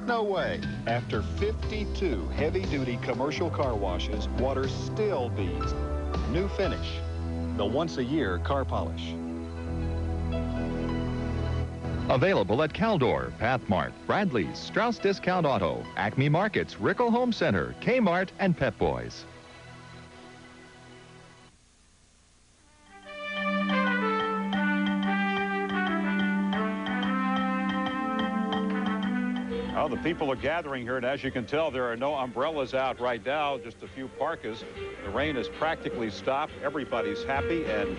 No way. After 52 heavy-duty commercial car washes, water still beads. New finish. The once-a-year car polish. Available at Caldor, Pathmark, Bradley's, Strauss Discount Auto, Acme Markets, Rickle Home Center, Kmart, and Pep Boys. Well, the people are gathering here, and as you can tell, there are no umbrellas out right now, just a few parkas. The rain has practically stopped. Everybody's happy, and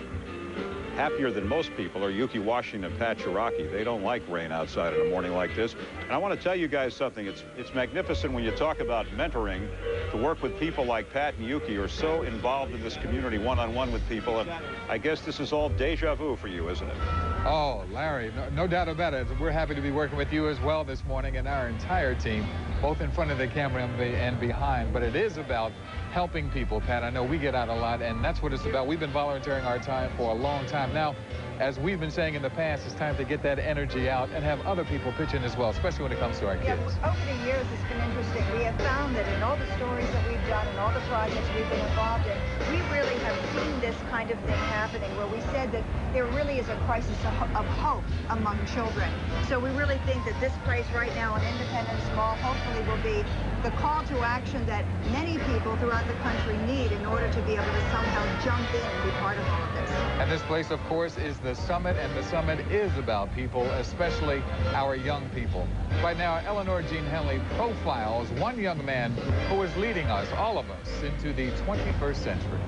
happier than most people are Yuki Washington and Pat Cherokee. They don't like rain outside in a morning like this. And I want to tell you guys something. It's magnificent when you talk about mentoring, to work with people like Pat and Yuki who are so involved in this community one-on-one with people. And I guess this is all deja vu for you, isn't it? Oh, Larry, no doubt about it. We're happy to be working with you as well this morning and our entire team, both in front of the camera and behind. But it is about helping people, Pat. I know we get out a lot, and that's what it's about. We've been volunteering our time for a long time now. As we've been saying in the past, it's time to get that energy out and have other people pitch in as well, especially when it comes to our kids. Yeah, over the years, it's been interesting. We have found that in all the stories that we've done and all the projects we've been involved in, we really have seen this kind of thing happening, where we said that there really is a crisis of hope among children. So we really think that this place right now in Independence Mall hopefully will be the call to action that many people throughout the country need in order to be able to somehow jump in and be part of all of this. And this place, of course, is the Summit, and the Summit is about people, especially our young people. Right now, Eleanor Jean Henley profiles one young man who is leading us, all of us, into the 21st century.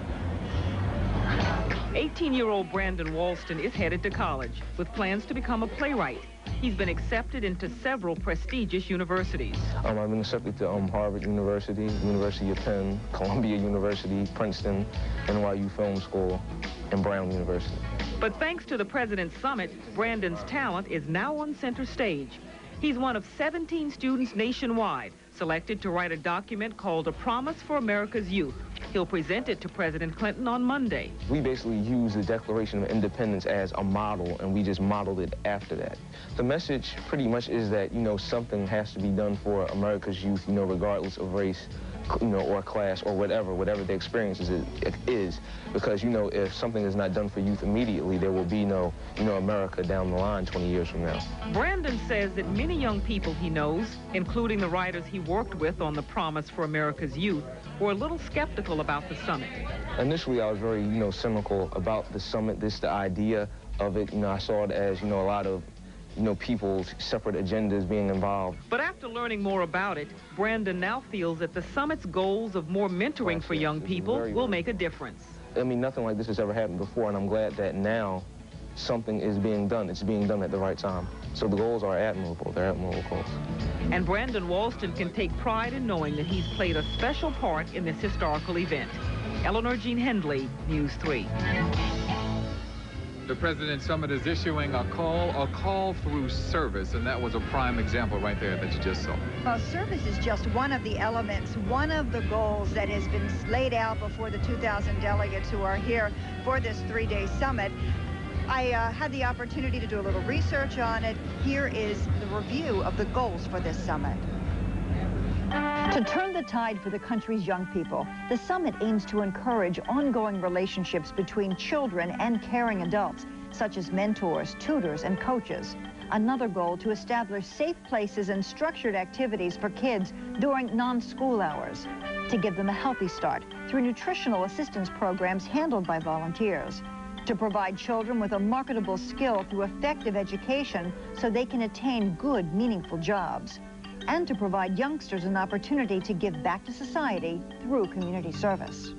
18-year-old Brandon Walston is headed to college with plans to become a playwright. He's been accepted into several prestigious universities. I've been accepted to Harvard University, University of Penn, Columbia University, Princeton, NYU Film School, and Brown University. But thanks to the President's Summit, Brandon's talent is now on center stage. He's one of 17 students nationwide selected to write a document called A Promise for America's Youth. He'll present it to President Clinton on Monday. We basically use the Declaration of Independence as a model, and we just modeled it after that. The message pretty much is that, something has to be done for America's youth, regardless of race, or class, or whatever the experience is, because, if something is not done for youth immediately, there will be no, America down the line 20 years from now. Brandon says that many young people he knows, including the writers he worked with on the Promise for America's Youth, were a little skeptical about the summit. Initially, I was very, cynical about the summit, the idea of it. I saw it as, a lot of people's separate agendas being involved. But after learning more about it, Brandon now feels that the summit's goals of more mentoring for young people will make a difference. I mean, nothing like this has ever happened before, and I'm glad that now something is being done. It's being done at the right time. So the goals are admirable. They're admirable goals. And Brandon Walston can take pride in knowing that he's played a special part in this historical event. Eleanor Jean Henley, News 3. The President's Summit is issuing a call through service, and that was a prime example right there that you just saw. Well, service is just one of the elements, one of the goals that has been laid out before the 2,000 delegates who are here for this three-day summit. I had the opportunity to do a little research on it. Here is the review of the goals for this summit. To turn the tide for the country's young people, the summit aims to encourage ongoing relationships between children and caring adults, such as mentors, tutors, and coaches. Another goal to establish safe places and structured activities for kids during non-school hours, to give them a healthy start through nutritional assistance programs handled by volunteers, to provide children with a marketable skill through effective education so they can attain good, meaningful jobs, and to provide youngsters an opportunity to give back to society through community service.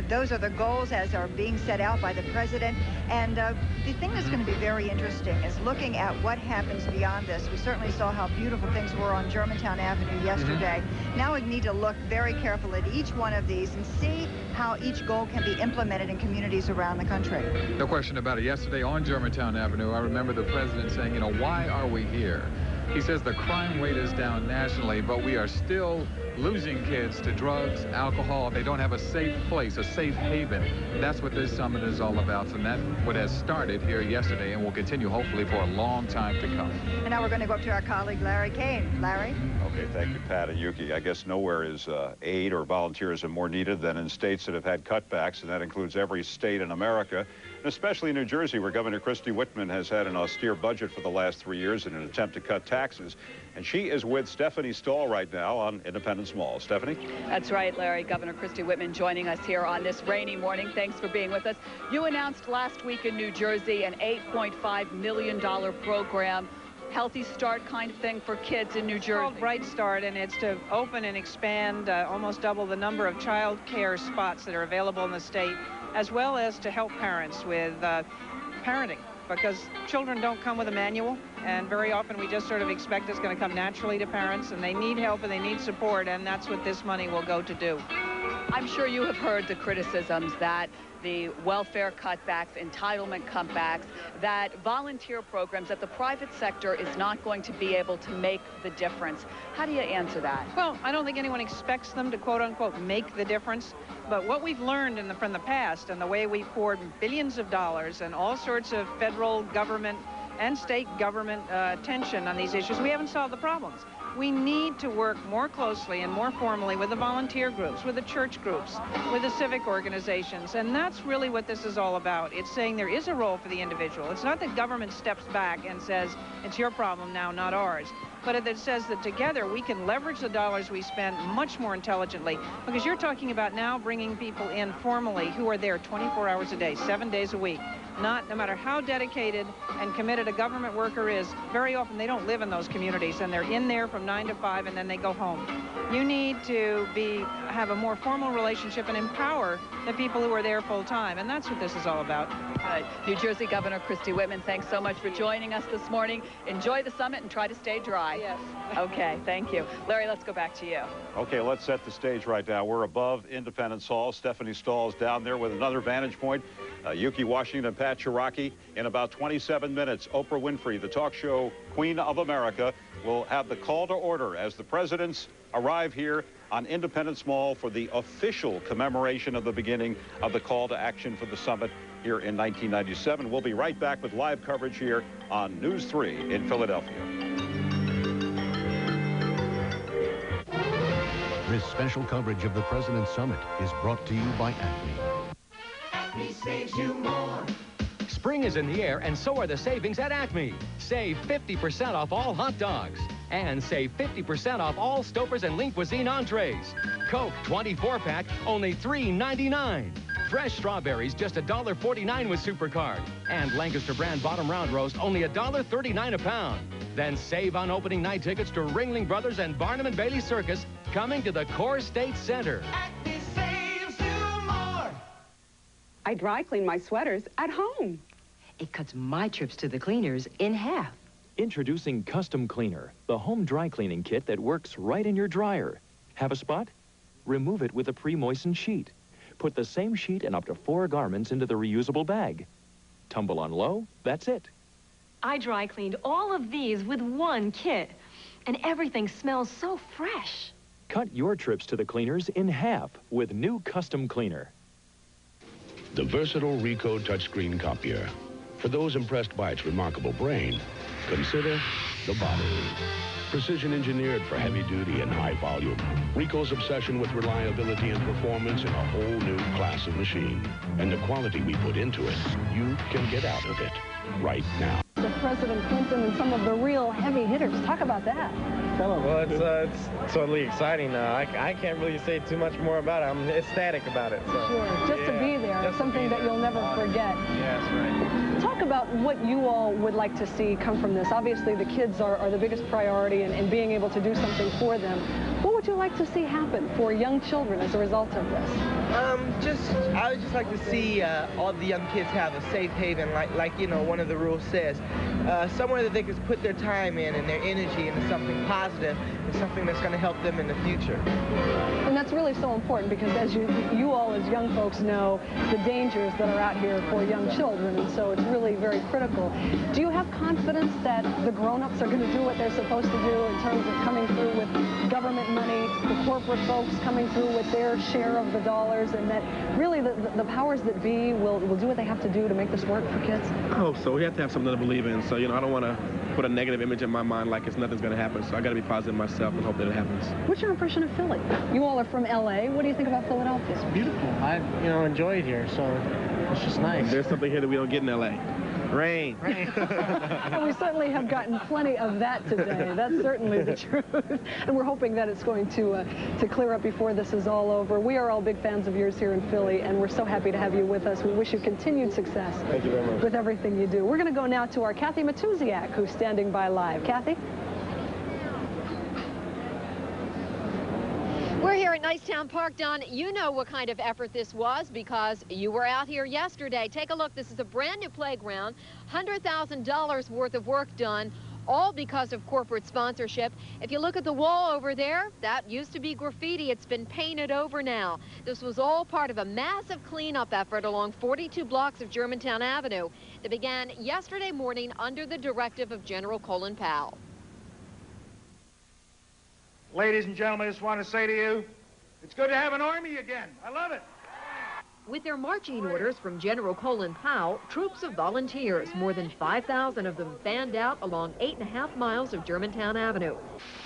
Those are the goals as are being set out by the President. And the thing that's going to be very interesting is looking at what happens beyond this. We certainly saw how beautiful things were on Germantown Avenue yesterday. Now we need to look very carefully at each one of these and see how each goal can be implemented in communities around the country. No question about it. Yesterday on Germantown Avenue, I remember the President saying, why are we here? He says the crime rate is down nationally, but we are still losing kids to drugs, alcohol. They don't have a safe place, a safe haven. That's what this summit is all about. And that's what has started here yesterday and will continue hopefully for a long time to come. And now we're going to go up to our colleague, Larry Kane. Larry? Okay, thank you, Pat and Yuki. I guess nowhere is aid or volunteerism more needed than in states that have had cutbacks, and that includes every state in America, and especially New Jersey, where Governor Christie Whitman has had an austere budget for the last 3 years in an attempt to cut taxes. And she is with Stephanie Stahl right now on Independence Mall. Stephanie? That's right, Larry. Governor Christie Whitman joining us here on this rainy morning. Thanks for being with us. You announced last week in New Jersey an $8.5 million program, Healthy Start kind of thing for kids in New Jersey. It's called Bright Start, and it's to open and expand, almost double the number of child care spots that are available in the state, as well as to help parents with parenting, because children don't come with a manual, and very often we just sort of expect it's going to come naturally to parents, and they need help and they need support, and that's what this money will go to do. I'm sure you have heard the criticisms that the welfare cutbacks, entitlement cutbacks, that volunteer programs, that the private sector is not going to be able to make the difference. How do you answer that? Well, I don't think anyone expects them to, quote unquote, make the difference. But what we've learned from the past and the way we poured billions of dollars and all sorts of federal government and state government attention on these issues, we haven't solved the problems. We need to work more closely and more formally with the volunteer groups, with the church groups, with the civic organizations, and that's really what this is all about. It's saying there is a role for the individual. It's not that government steps back and says, it's your problem now, not ours. But it says that together we can leverage the dollars we spend much more intelligently, because you're talking about now bringing people in formally who are there 24 hours a day, 7 days a week. No matter how dedicated and committed a government worker is, very often they don't live in those communities, and they're in there from 9 to 5 and then they go home. You need to have a more formal relationship and empower the people who are there full time, and that's what this is all about. New Jersey Governor Christie Whitman, thanks so much for joining us this morning. Enjoy the summit and try to stay dry. Yes. Okay, thank you. Larry, let's go back to you. Okay, let's set the stage right now. We're above Independence Hall. Stephanie Stahl is down there with another vantage point. Yuki Washington and Pat Chiraki. In about 27 minutes, Oprah Winfrey, the talk show Queen of America, will have the call to order as the presidents arrive here on Independence Mall for the official commemoration of the beginning of the call to action for the summit here in 1997. We'll be right back with live coverage here on News 3 in Philadelphia. This special coverage of the President's Summit is brought to you by Acme. Acme saves you more. Spring is in the air, and so are the savings at Acme. Save 50% off all hot dogs. And save 50% off all Stouffer's and Lean Cuisine entrees. Coke 24-pack, only $3.99. Fresh strawberries, just $1.49 with SuperCard. And Lancaster brand bottom round roast, only $1.39 a pound. Then save on opening night tickets to Ringling Brothers and Barnum and Bailey Circus, coming to the Core State Center. Acme saves you more. I dry clean my sweaters at home. It cuts my trips to the cleaners in half. Introducing Custom Cleaner, the home dry cleaning kit that works right in your dryer. Have a spot? Remove it with a pre-moistened sheet. Put the same sheet and up to 4 garments into the reusable bag. Tumble on low, that's it. I dry cleaned all of these with one kit, and everything smells so fresh. Cut your trips to the cleaners in half with new Custom Cleaner. The versatile Ricoh touchscreen copier. For those impressed by its remarkable brain, consider the body. Precision engineered for heavy duty and high volume. Ricoh's obsession with reliability and performance in a whole new class of machine. And the quality we put into it, you can get out of it right now. President Clinton and some of the real heavy hitters. Talk about that. Well, it's totally exciting. I can't really say too much more about it. I'm ecstatic about it. So. Sure, just to be there. It's something that you'll never forget. Yes, right. Talk about what you all would like to see come from this. Obviously, the kids are the biggest priority, and being able to do something for them. What would you like to see happen for young children as a result of this? I would just like to see all the young kids have a safe haven, like you know, one of the rules says, somewhere that they can put their time in and their energy into something positive and something that's going to help them in the future. And that's really so important because as you all as young folks know the dangers that are out here for young children, and so it's really very critical. Do you have confidence that the grown-ups are going to do what they're supposed to do in terms of coming through with government money, the corporate folks coming through with their share of the dollars, and that really the powers that be will do what they have to do to make this work for kids? I hope so. We have to have something to believe in. So, you know, I don't want to put a negative image in my mind like nothing's going to happen. So I got to be positive myself and hope that it happens. What's your impression of Philly? You all are from L.A. What do you think about Philadelphia? It's beautiful. I, enjoy it here, so it's just nice. There's something here that we don't get in L.A. Rain. And we certainly have gotten plenty of that today. That's certainly the truth. And we're hoping that it's going to clear up before this is all over. We are all big fans of yours here in Philly, and we're so happy to have you with us. We wish you continued success. Thank you very much. With everything you do. We're going to go now to our Kathy Matusiak, who's standing by live. Kathy? We're here at Nicetown Park. Don, you know what kind of effort this was because you were out here yesterday. Take a look. This is a brand new playground, $100,000 worth of work done, all because of corporate sponsorship. If you look at the wall over there, that used to be graffiti. It's been painted over now. This was all part of a massive cleanup effort along 42 blocks of Germantown Avenue that began yesterday morning under the directive of General Colin Powell. Ladies and gentlemen, I just want to say to you, it's good to have an army again. I love it. With their marching orders from General Colin Powell, troops of volunteers, more than 5,000 of them fanned out along 8.5 miles of Germantown Avenue.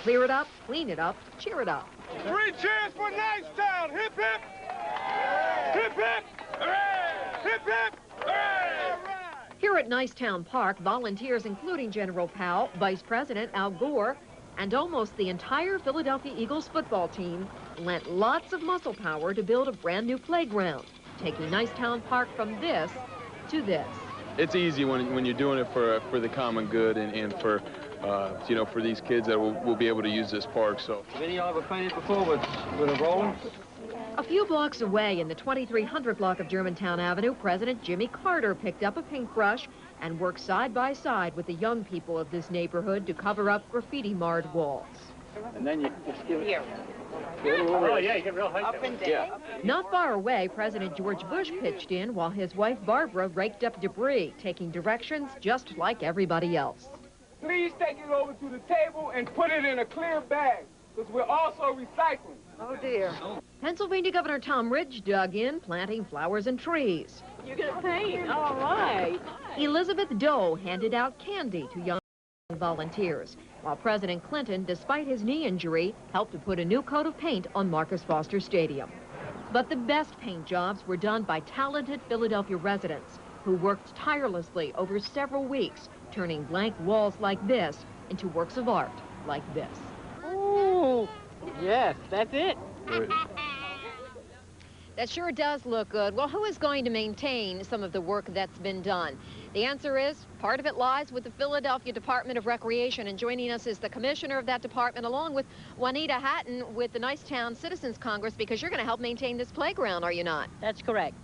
Clear it up, clean it up, cheer it up. 3 cheers for Nicetown. Hip, hip. Hip, hip. Hooray. Hip, hip. Hooray. Here at Nicetown Park, volunteers including General Powell, Vice President Al Gore, and almost the entire Philadelphia Eagles football team lent lots of muscle power to build a brand new playground, taking Nicetown Park from this to this. It's easy when you're doing it for the common good and for, you know, for these kids that will be able to use this park. So. Have any of y'all ever painted before with a rolling? A few blocks away in the 2300 block of Germantown Avenue, President Jimmy Carter picked up a paintbrush and worked side by side with the young people of this neighborhood to cover up graffiti-marred walls. And then you just give it here. Oh, yeah, you get real high. Up and down. Yeah. Not far away, President George Bush pitched in while his wife Barbara raked up debris, taking directions just like everybody else. Please take it over to the table and put it in a clear bag, because we're also recycling. Oh, dear. Pennsylvania Governor Tom Ridge dug in, planting flowers and trees. You're going to paint? All right. Elizabeth Dole handed out candy to young volunteers, while President Clinton, despite his knee injury, helped to put a new coat of paint on Marcus Foster Stadium. But the best paint jobs were done by talented Philadelphia residents who worked tirelessly over several weeks, turning blank walls like this into works of art like this. Ooh, yes, that's it. That sure does look good. Well, who is going to maintain some of the work that's been done? The answer is part of it lies with the Philadelphia Department of Recreation, and joining us is the commissioner of that department along with Juanita Hatton with the Nicetown Citizens Congress, because you're going to help maintain this playground, are you not? That's correct.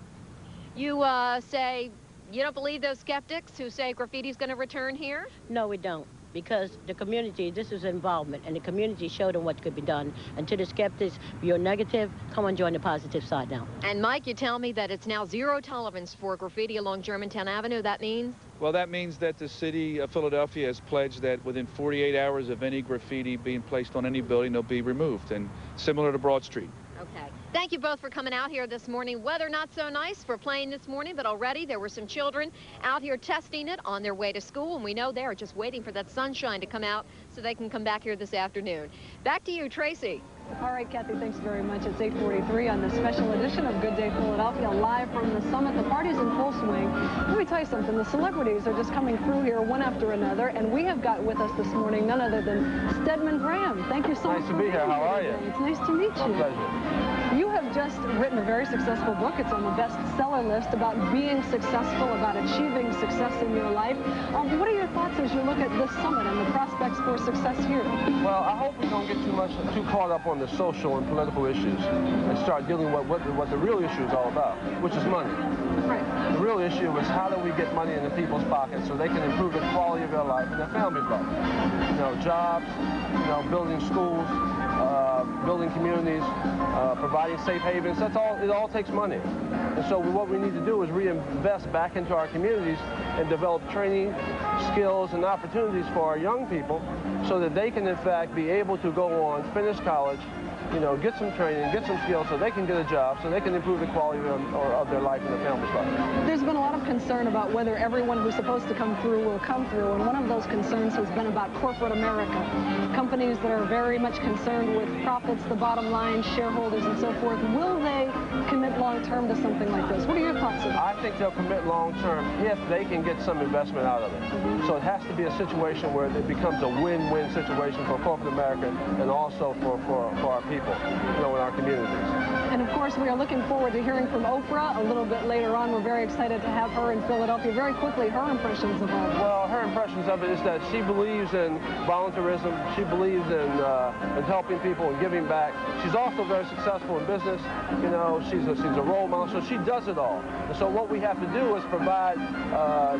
You say you don't believe those skeptics who say graffiti's going to return here? No, we don't. Because the community, this is involvement, and the community showed them what could be done. And to the skeptics, you're negative, come and join the positive side now. And Mike, you tell me that it's now zero tolerance for graffiti along Germantown Avenue. That means? Well, that means that the city of Philadelphia has pledged that within 48 hours of any graffiti being placed on any building, they'll be removed, and similar to Broad Street. Okay. Thank you both for coming out here this morning. Weather not so nice for playing this morning, but already there were some children out here testing it on their way to school, and we know they're just waiting for that sunshine to come out so they can come back here this afternoon. Back to you, Tracy. All right, Kathy, thanks very much. It's 8:43 on this special edition of Good Day Philadelphia, live from the summit. The party's in full swing. Let me tell you something. The celebrities are just coming through here one after another, and we have got with us this morning none other than Stedman Graham. Thank you so much. Nice to be here. How are you? It's nice to meet you. My pleasure. You have just written a very successful book. It's on the bestseller list about being successful, about achieving success in your life. What are your thoughts as you look at this summit and the prospects for success here? Well, I hope we don't get too caught up on the social and political issues and start dealing with what the real issue is all about, which is money. Right. The real issue is how do we get money into people's pockets so they can improve the quality of their life and their family's life. You know, jobs, you know, building schools, building communities, providing safe havens. That's all. It all takes money. And so what we need to do is reinvest back into our communities and develop training, skills, and opportunities for our young people so that they can, in fact, be able to go on, finish college, you know, get some training, get some skills so they can get a job, so they can improve the quality of their life and their family's life. There's been a lot of concern about whether everyone who's supposed to come through will come through, and one of those concerns has been about corporate America. Companies that are very much concerned with profits, the bottom line, shareholders, and so forth. Will they commit long-term to something like this? What are your thoughts about it? I think they'll commit long-term if they can get some investment out of it. So it has to be a situation where it becomes a win-win situation for corporate America and also for our people, you know, in our communities. And of course, we are looking forward to hearing from Oprah a little bit later on. We're very excited to have her in Philadelphia. Very quickly, her impressions of all this. Well, her impressions of it is that she believes in volunteerism. She believes in helping people and giving back. She's also very successful in business. You know, she's a role model, so she does it all. And so what we have to do is provide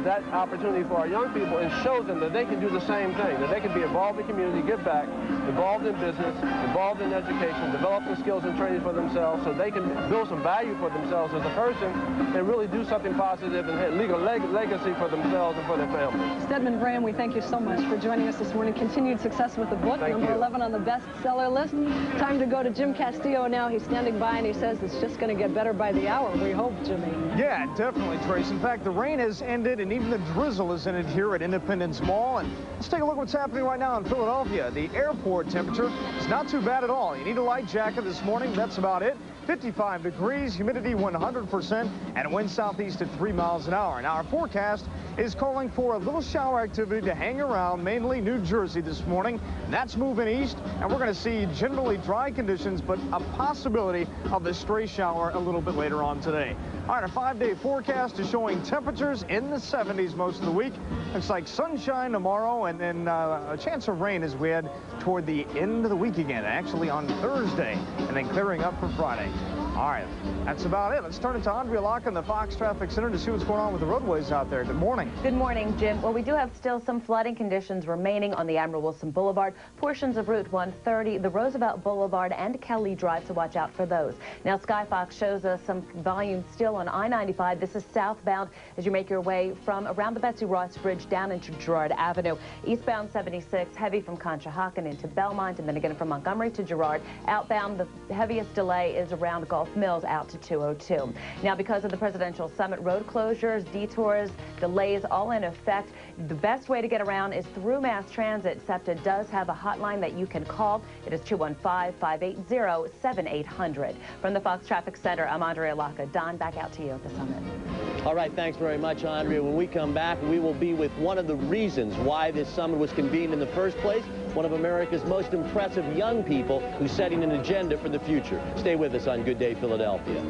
that opportunity for our young people and show them that they can do the same thing, that they can be involved in community, give back, involved in business, involved in education, developing skills and training for themselves so they can build some value for themselves as a person and really do something positive and leave a legacy for themselves and for their families. Stedman Graham, we thank you so much for joining us this morning. Continued success with the book, number 11 on the bestseller list. Time to go to Jim Castillo now. He's standing by and he says it's just going to get better by the hour. We hope, Jimmy. Yeah, definitely, Trace. In fact, the rain has ended and even the drizzle is ended here at Independence Mall. And let's take a look at what's happening right now in Philadelphia. The airport temperature is not too bad at all. You need a light jacket this morning. That's about it. 55 degrees, humidity 100%, and a wind southeast at 3 miles an hour. Now, our forecast is calling for a little shower activity to hang around mainly New Jersey this morning. That's moving east, and we're going to see generally dry conditions, but a possibility of a stray shower a little bit later on today. All right, our 5-day forecast is showing temperatures in the 70s most of the week. Looks like sunshine tomorrow, and then a chance of rain as we head toward the end of the week again, actually on Thursday, and then clearing up for Friday. All right, that's about it. Let's turn it to Andrea Locke in the Fox Traffic Center to see what's going on with the roadways out there. Good morning. Good morning, Jim. Well, we do have still some flooding conditions remaining on the Admiral Wilson Boulevard, portions of Route 130, the Roosevelt Boulevard, and Kelly Drive, so watch out for those. Now, Skyfox shows us some volume still on I-95. This is southbound as you make your way from around the Betsy Ross Bridge down into Girard Avenue. Eastbound 76, heavy from Conshohocken into Belmont, and then again from Montgomery to Girard. Outbound, the heaviest delay is around Gulf Mills out to 202. Now, because of the presidential summit, road closures, detours, delays, all in effect. The best way to get around is through mass transit. SEPTA does have a hotline that you can call. It is 215-580-7800. From the Fox Traffic Center, I'm Andrea Locke. Don, back out to you at the summit. All right, thanks very much, Andrea. When we come back, we will be with one of the reasons why this summit was convened in the first place, one of America's most impressive young people who's setting an agenda for the future. Stay with us on Good Day Philadelphia.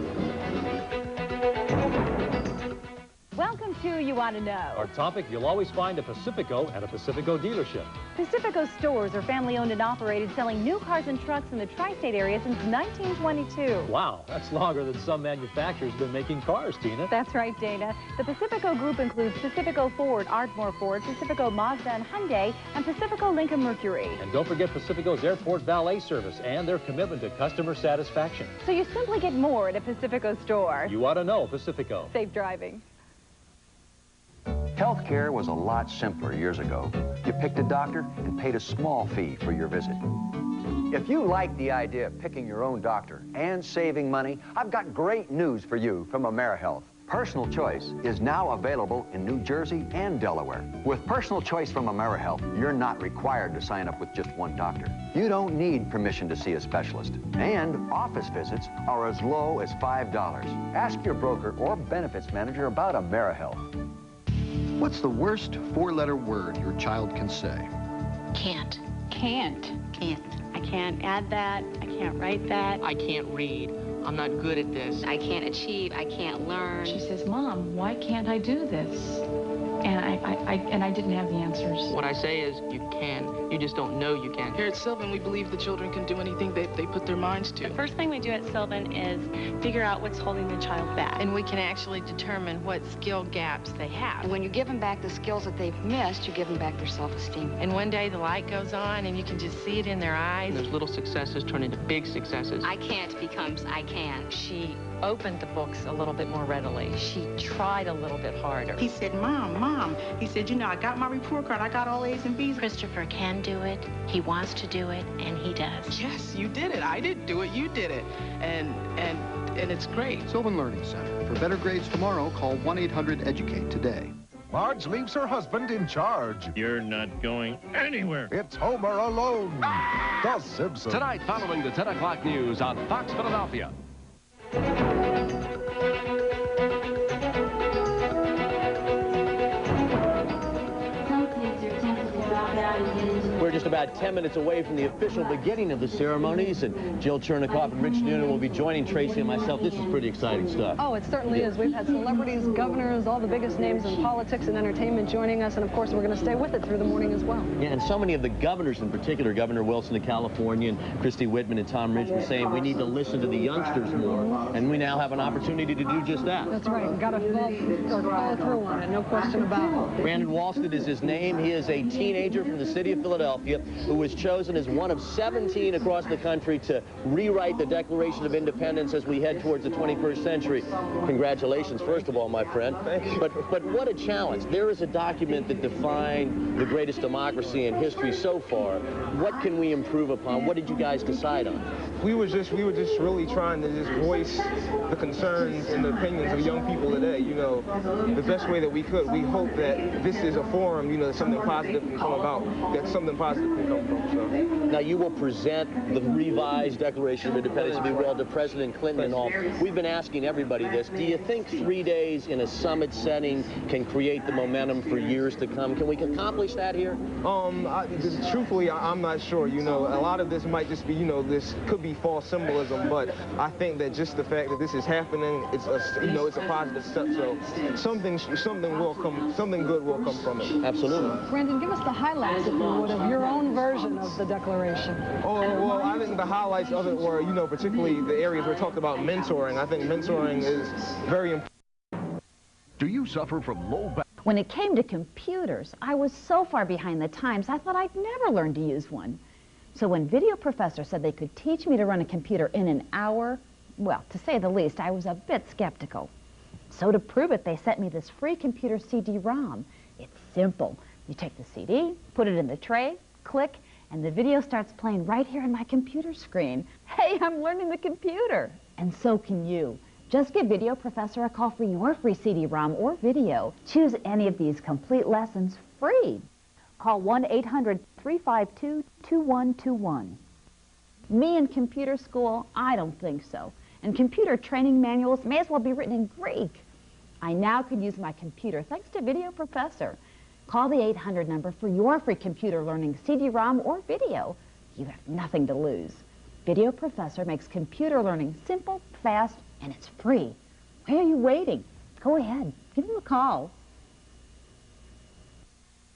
Welcome to You Want to Know. Our topic, you'll always find a Pacifico at a Pacifico dealership. Pacifico stores are family-owned and operated, selling new cars and trucks in the tri-state area since 1922. Wow, that's longer than some manufacturers have been making cars, Tina. That's right, Dana. The Pacifico group includes Pacifico Ford, Ardmore Ford, Pacifico Mazda and Hyundai, and Pacifico Lincoln Mercury. And don't forget Pacifico's airport valet service and their commitment to customer satisfaction. So you simply get more at a Pacifico store. You ought to know Pacifico. Safe driving. Healthcare was a lot simpler years ago. You picked a doctor and paid a small fee for your visit. If you like the idea of picking your own doctor and saving money, I've got great news for you from AmeriHealth. Personal Choice is now available in New Jersey and Delaware. With Personal Choice from AmeriHealth, you're not required to sign up with just one doctor. You don't need permission to see a specialist. And office visits are as low as $5. Ask your broker or benefits manager about AmeriHealth. What's the worst four-letter word your child can say? Can't. Can't. Can't. I can't add that. I can't write that. I can't read. I'm not good at this. I can't achieve. I can't learn. She says, Mom, why can't I do this? And I didn't have the answers. What I say is you can. You just don't know you can. Here at Sylvan, we believe the children can do anything they put their minds to. The first thing we do at Sylvan is figure out what's holding the child back. And we can actually determine what skill gaps they have. And when you give them back the skills that they've missed, you give them back their self-esteem. And one day the light goes on and you can just see it in their eyes. Those little successes turn into big successes. I can't becomes I can. She opened the books a little bit more readily. She tried a little bit harder. He said, Mom, he said, you know, I got my report card. I got all A's and B's. Christopher can do it. He wants to do it, and he does. Yes, you did it. I didn't do it. You did it. And it's great. Sylvan Learning Center. For better grades tomorrow, call 1-800-EDUCATE today. Marge leaves her husband in charge. You're not going anywhere. It's Homer alone. The Simpsons. Tonight, following the 10 o'clock news on Fox Philadelphia. We're just about 10 minutes away from the official beginning of the ceremonies, and Jill Chernikoff and Rich Noonan will be joining Tracy and myself. This is pretty exciting stuff. Oh, it certainly is. We've had celebrities, governors, all the biggest names in politics and entertainment joining us, and of course we're going to stay with it through the morning as well. Yeah, and so many of the governors in particular, Governor Wilson of California and Christy Whitman and Tom Ridge were saying we need to listen to the youngsters more, and we now have an opportunity to do just that. That's right. We've got to follow through on it, no question about it. Brandon Walston is his name. He is a teenager from the city of Philadelphia who was chosen as one of 17 across the country to rewrite the Declaration of Independence as we head towards the 21st century. Congratulations, first of all, my friend. But what a challenge. There is a document that defined the greatest democracy in history so far. What can we improve upon? What did you guys decide on? We were just really trying to just voice the concerns and the opinions of young people today. You know, the best way that we could. We hope that this is a forum, you know, that something positive can come about, that something positive can come from. So. Now, you will present the revised Declaration of Independence, if you will, to President Clinton and all. We've been asking everybody this. Do you think 3 days in a summit setting can create the momentum for years to come? Can we accomplish that here? Truthfully, I'm not sure. You know, a lot of this might just be, you know, this could be false symbolism, but I think that just the fact that this is happening, it's a positive step. So something will come, something good will come from it. Absolutely. Brandon, give us the highlights, if you would, of your own version of the Declaration. Oh, well, I think the highlights of it were, you know, particularly the areas where we talked about mentoring. I think mentoring is very important. Do you suffer from low back? When it came to computers, I was so far behind the times, I thought I'd never learn to use one. So when Video Professor said they could teach me to run a computer in an hour, well, to say the least, I was a bit skeptical. So to prove it, they sent me this free computer CD-ROM. It's simple. You take the CD, put it in the tray, click, and the video starts playing right here on my computer screen. Hey, I'm learning the computer. And so can you. Just give Video Professor a call for your free CD-ROM or video. Choose any of these complete lessons free. Call 1-800-352-2121. Me in computer school? I don't think so. And computer training manuals may as well be written in Greek. I now can use my computer thanks to Video Professor. Call the 800 number for your free computer learning CD-ROM or video. You have nothing to lose. Video Professor makes computer learning simple, fast, and it's free. Why are you waiting? Go ahead, give them a call.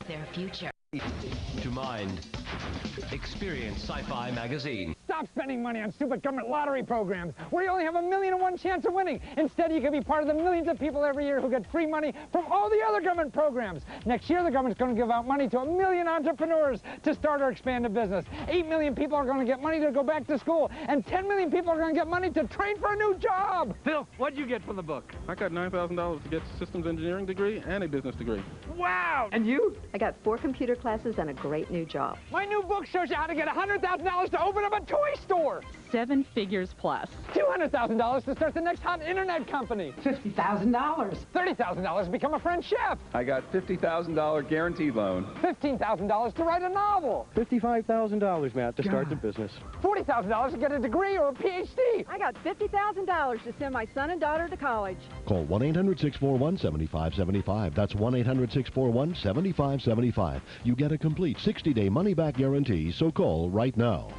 Their future. To Mind. Experience Sci-Fi Magazine. Stop spending money on stupid government lottery programs where you only have 1,000,001 chance of winning. Instead, you can be part of the millions of people every year who get free money from all the other government programs. Next year, the government's going to give out money to 1 million entrepreneurs to start or expand a business. 8 million people are going to get money to go back to school, and 10 million people are going to get money to train for a new job. Phil, what'd you get from the book? I got $9,000 to get a systems engineering degree and a business degree. Wow! And you? I got 4 computer classes and a great new job. My new book shows you how to get $100,000 to open up a toy store. 7 figures plus. $200,000 to start the next hot internet company. $50,000. $30,000 to become a French chef. I got $50,000 guaranteed loan. $15,000 to write a novel. $55,000, Matt, to start the business. $40,000 to get a degree or a PhD. I got $50,000 to send my son and daughter to college. Call 1-800-641-7575. That's 1-800-641-7575. You get a complete 60-day money-back guarantee, so call right now.